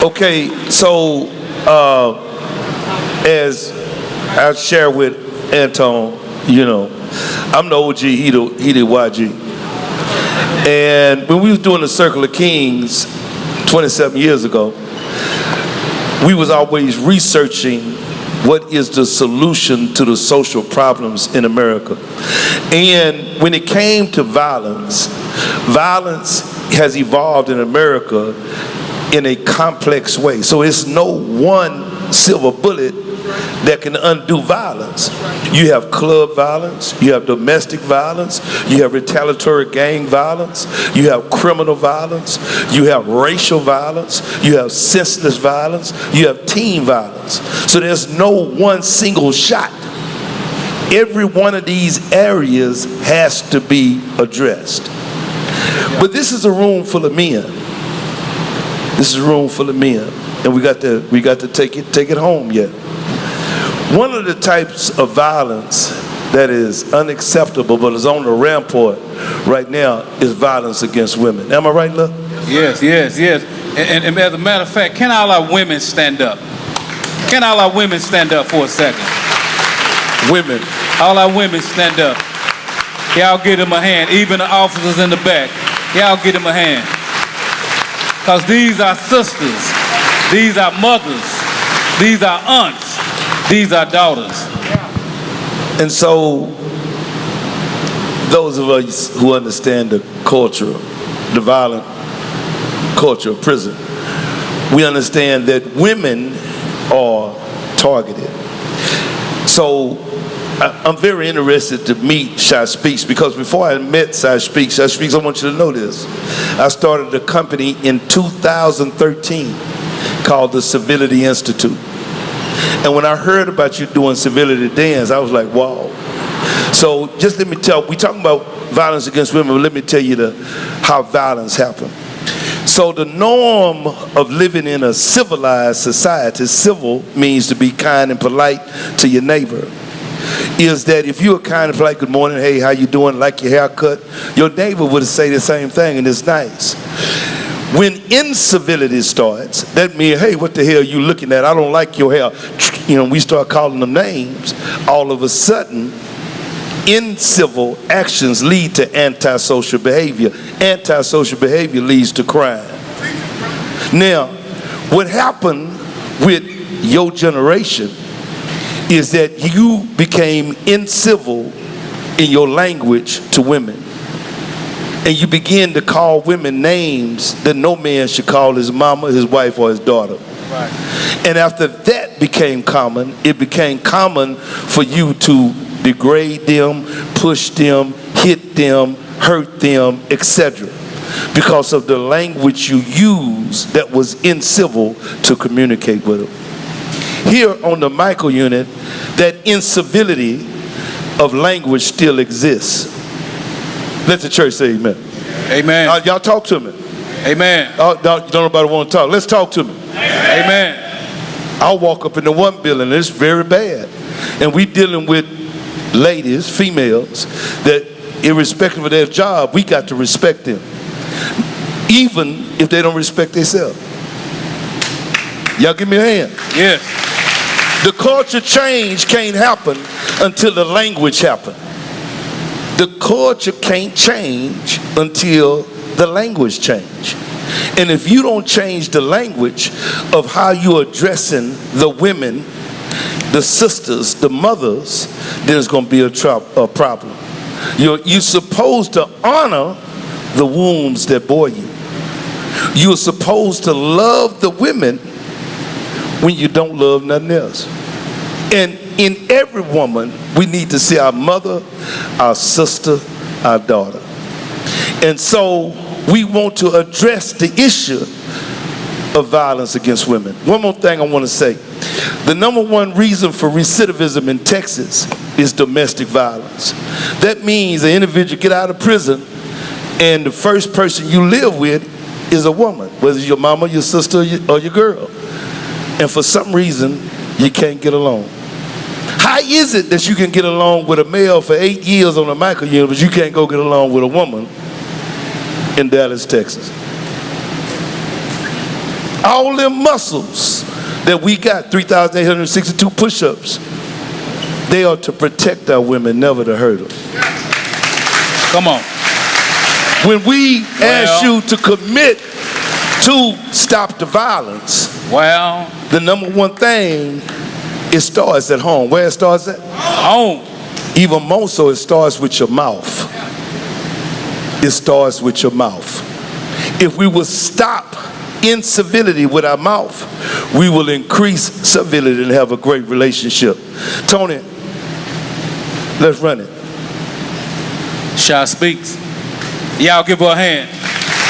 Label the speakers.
Speaker 1: Okay, so as I share with Anton, I'm the OG, he the YG. And when we was doing the Circle of Kings 27 years ago, we was always researching what is the solution to the social problems in America. And when it came to violence, violence has evolved in America in a complex way. So it's no one silver bullet that can undo violence. You have club violence, you have domestic violence, you have retaliatory gang violence, you have criminal violence, you have racial violence, you have senseless violence, you have teen violence. So there's no one single shot. Every one of these areas has to be addressed. But this is a room full of men. This is a room full of men, and we got to take it home yet. One of the types of violence that is unacceptable but is on the rampart right now is violence against women. Am I right, love?
Speaker 2: Yes. And as a matter of fact, can all our women stand up? Can all our women stand up for a second?
Speaker 1: Women.
Speaker 2: All our women stand up. Y'all give them a hand. Even the officers in the back. Y'all give them a hand. Because these are sisters, these are mothers, these are aunts, these are daughters.
Speaker 1: And so, those of us who understand the culture, the violent culture of prison, we understand that women are targeted. So, I'm very interested to meet Shy Speaks, because before I met Shy Speaks, I want you to know this. I started a company in 2013 called the Civility Institute. And when I heard about you doing civility dance, I was like, wow. So just let me tell, we talking about violence against women, but let me tell you how violence happened. So the norm of living in a civilized society, civil means to be kind and polite to your neighbor, is that if you're kind and polite, good morning, hey, how you doing, like your haircut, your neighbor would say the same thing, and it's nice. When incivility starts, that means, hey, what the hell are you looking at? I don't like your hair. We start calling them names. All of a sudden, incivil actions lead to antisocial behavior. Antisocial behavior leads to crime. Now, what happened with your generation is that you became incivil in your language to women. And you begin to call women names that no man should call his mama, his wife, or his daughter. Right. And after that became common, it became common for you to degrade them, push them, hit them, hurt them, etc. because of the language you use that was incivil to communicate with them. Here on the micro unit, that incivility of language still exists. Let the church say amen.
Speaker 2: Amen.
Speaker 1: Y'all talk to me.
Speaker 2: Amen.
Speaker 1: Don't nobody want to talk. Let's talk to me.
Speaker 2: Amen.
Speaker 1: I'll walk up into one building and it's very bad. And we dealing with ladies, females, that irrespective of their job, we got to respect them. Even if they don't respect themselves. Y'all give me a hand.
Speaker 2: Yes.
Speaker 1: The culture change can't happen until the language happens. The culture can't change until the language change. And if you don't change the language of how you're addressing the women, the sisters, the mothers, then it's going to be a problem. You're supposed to honor the wombs that bore you. You're supposed to love the women when you don't love nothing else. And in every woman, we need to see our mother, our sister, our daughter. And so we want to address the issue of violence against women. One more thing I want to say. The number one reason for recidivism in Texas is domestic violence. That means an individual get out of prison and the first person you live with is a woman, whether it's your mama, your sister, or your girl. And for some reason, you can't get along. How is it that you can get along with a male for 8 years on a micro unit, but you can't go get along with a woman in Dallas, Texas? All them muscles that we got, 3,862 push-ups, they are to protect our women, never to hurt them.
Speaker 2: Come on.
Speaker 1: When we ask you to commit to stop the violence, the number one thing, it starts at home. Where it starts at?
Speaker 2: Home.
Speaker 1: Even more so, it starts with your mouth. It starts with your mouth. If we will stop incivility with our mouth, we will increase civility and have a great relationship. Tony, let's run it.
Speaker 2: Shy speaks. Y'all give her a hand.